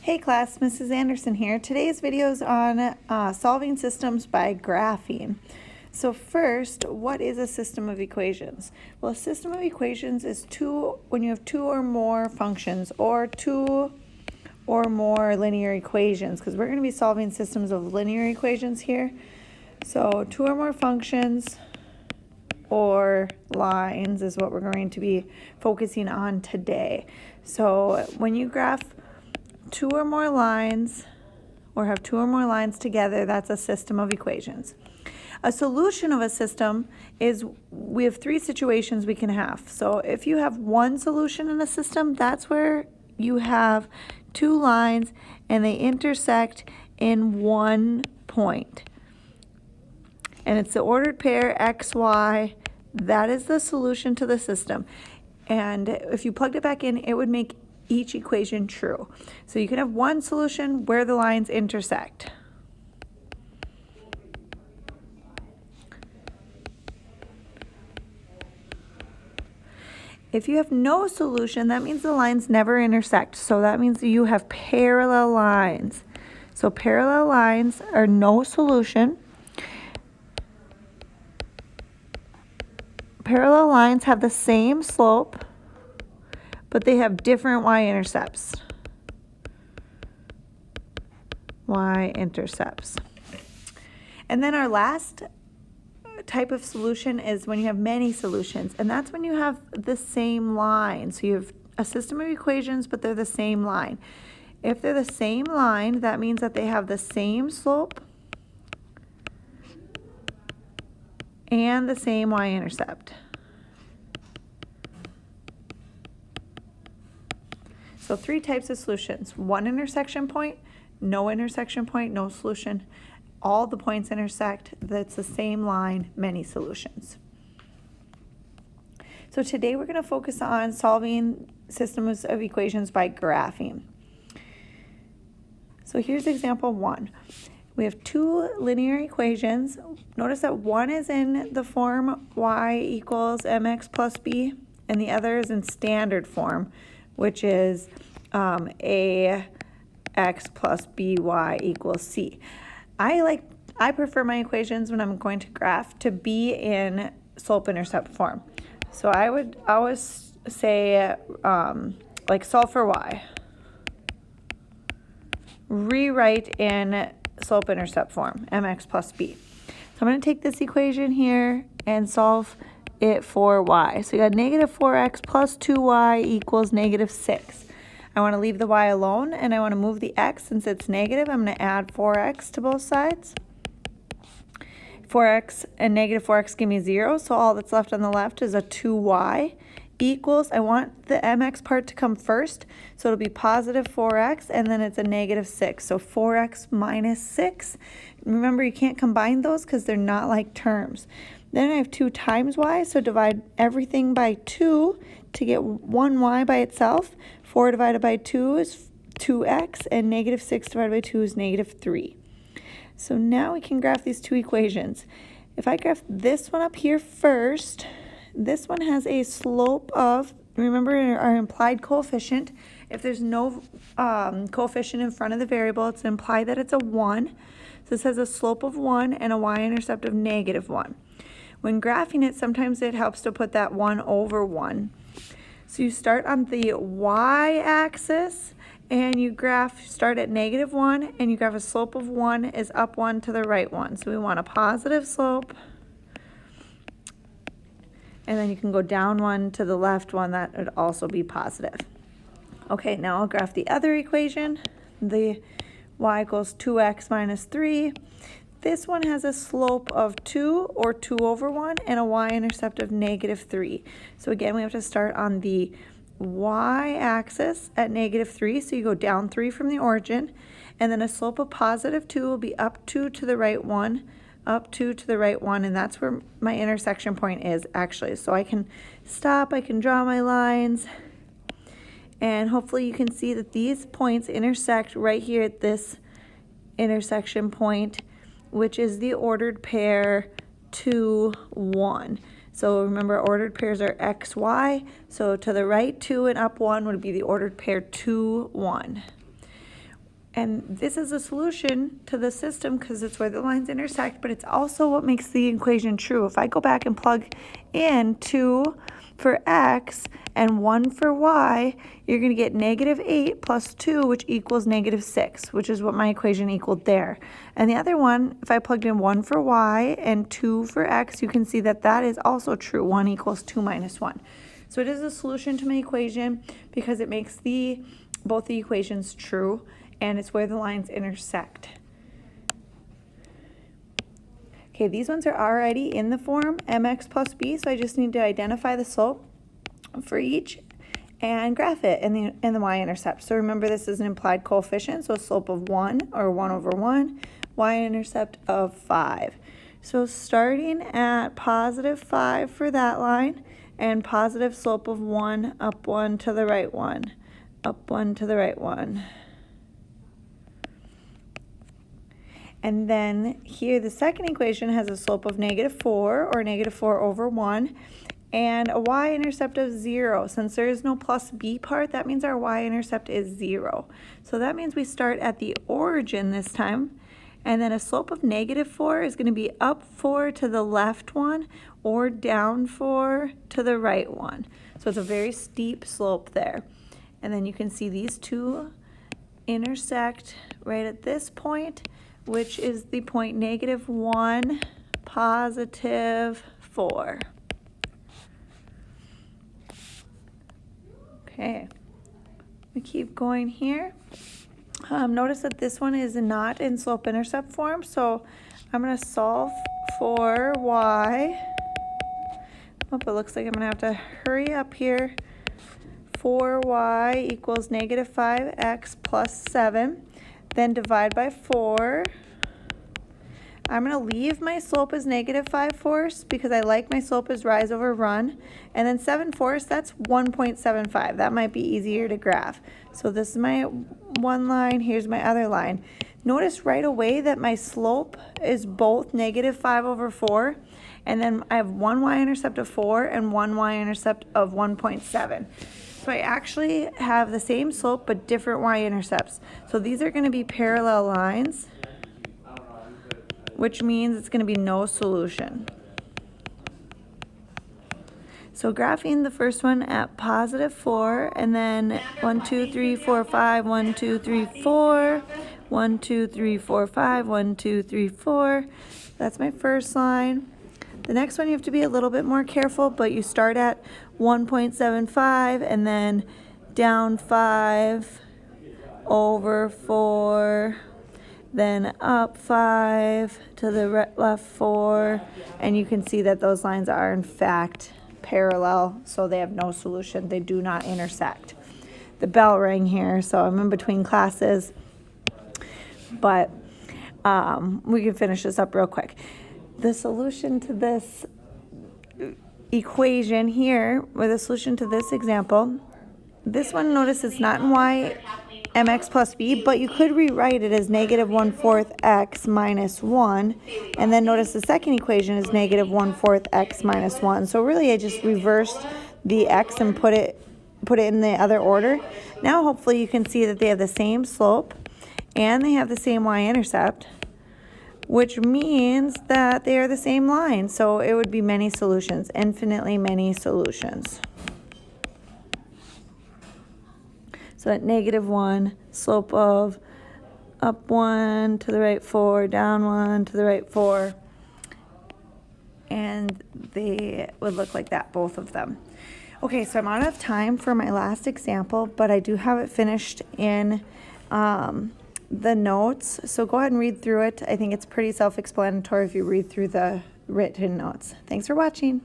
Hey class, Mrs. Anderson here. Today's video is on solving systems by graphing. So first, what is a system of equations? Well, a system of equations is when you have two or more functions or two or more linear equations, because we're going to be solving systems of linear equations here. So two or more functions or lines is what we're going to be focusing on today. So when you graph two or more lines or have two or more lines together, that's a system of equations. A solution of a system is we have three situations we can have. So if you have one solution in a system, that's where you have two lines and they intersect in one point. And it's the ordered pair x, y. That is the solution to the system. And if you plugged it back in, it would make each equation true. So you can have one solution where the lines intersect. If you have no solution, that means the lines never intersect. So that means you have parallel lines. So parallel lines are no solution. Parallel lines have the same slope, but they have different y-intercepts. Y-intercepts. And then our last type of solution is when you have many solutions, and that's when you have the same line. So you have a system of equations, but they're the same line. If they're the same line, that means that they have the same slope and the same y-intercept. So three types of solutions: one intersection point, no intersection point, no solution. All the points intersect, that's the same line, many solutions. So today we're going to focus on solving systems of equations by graphing. So here's example 1. We have two linear equations. Notice that one is in the form y equals mx plus b, and the other is in standard form, which is ax plus by equals c. I prefer my equations when I'm going to graph to be in slope-intercept form. So I would always say like solve for y. Rewrite in slope-intercept form, mx plus b. So I'm going to take this equation here and solve it for y. So you got negative 4x plus 2y equals negative 6. I want to leave the y alone, and I want to move the x. Since it's negative, I'm going to add 4x to both sides. 4x and negative 4x give me 0, so all that's left on the left is a 2y equals, I want the mx part to come first, so it'll be positive 4x, and then it's a negative 6, so 4x minus 6. Remember, you can't combine those because they're not like terms. Then I have 2 times y, so divide everything by 2 to get 1y by itself. 4 divided by 2 is 2x, and negative 6 divided by 2 is negative 3. So now we can graph these two equations. If I graph this one up here first, this one has a slope of, remember our implied coefficient, if there's no coefficient in front of the variable, it's implied that it's a 1. So this has a slope of 1 and a y-intercept of negative 1. When graphing it, sometimes it helps to put that 1 over 1. So you start on the y-axis and you start at negative 1 and you graph a slope of 1 is up 1 to the right 1. So we want a positive slope. And then you can go down 1 to the left 1, that would also be positive. Okay, now I'll graph the other equation. The y equals 2x minus 3. This one has a slope of 2 or 2 over 1 and a y-intercept of negative 3. So again, we have to start on the y-axis at negative 3. So you go down 3 from the origin. And then a slope of positive 2 will be up 2 to the right 1, up 2 to the right 1. And that's where my intersection point is actually. So I can stop, I can draw my lines. And hopefully you can see that these points intersect right here at this intersection point, which is the ordered pair 2, 1. So remember, ordered pairs are x, y. So to the right 2 and up 1 would be the ordered pair 2, 1. And this is a solution to the system because it's where the lines intersect, but it's also what makes the equation true. If I go back and plug in 2 for x and 1 for y, you're going to get -8 plus 2, which equals -6, which is what my equation equaled there. And the other one, if I plugged in 1 for y and 2 for x, you can see that that is also true. 1 equals 2 minus 1. So it is a solution to my equation because it makes both the equations true, and it's where the lines intersect. Okay, these ones are already in the form mx plus b, so I just need to identify the slope for each and graph it in the y-intercept. So remember, this is an implied coefficient, so a slope of 1 or 1 over 1, y-intercept of 5. So starting at +5 for that line and positive slope of 1, up 1 to the right 1, up 1 to the right 1. And then here the second equation has a slope of -4 or -4 over 1 and a y-intercept of 0. Since there is no plus b part, that means our y-intercept is 0. So that means we start at the origin this time, and then a slope of -4 is going to be up 4 to the left 1 or down 4 to the right 1. So it's a very steep slope there. And then you can see these two intersect right at this point, which is the point -1, +4. Okay, we keep going here. Notice that this one is not in slope-intercept form, so I'm going to solve for y. Oh, it looks like I'm going to have to hurry up here. 4y equals -5x plus 7. Then divide by 4. I'm going to leave my slope as -5/4 because I like my slope as rise over run. And then 7/4, that's 1.75. That might be easier to graph. So this is my one line, here's my other line. Notice right away that my slope is both -5/4, and then I have one y-intercept of 4 and one y-intercept of 1.7. So I actually have the same slope but different y-intercepts. So these are going to be parallel lines, which means it's going to be no solution. So graphing the first one at +4, and then 1, 2, 3, 4, 5, 1, 2, 3, 4, 1, 2, 3, 4, 5, 1, 2, 3, 4. That's my first line. The next one you have to be a little bit more careful, but you start at 1.75 and then down 5 over 4, then up 5 to the left 4, and you can see that those lines are in fact parallel, so they have no solution. They do not intersect. The bell rang here, so I'm in between classes, but we can finish this up real quick. The solution to this equation here, or the solution to this example, this one, notice it's not in y mx plus b, but you could rewrite it as -1/4 x minus 1, and then notice the second equation is -1/4 x minus 1. So really I just reversed the x and put it in the other order. Now hopefully you can see that they have the same slope and they have the same y-intercept, which means that they are the same line. So it would be many solutions, infinitely many solutions. So at -1, slope of up 1 to the right 4, down 1 to the right 4. And they would look like that, both of them. Okay, so I'm out of time for my last example, but I do have it finished in the notes. So go ahead and read through it. I think it's pretty self-explanatory if you read through the written notes. Thanks for watching.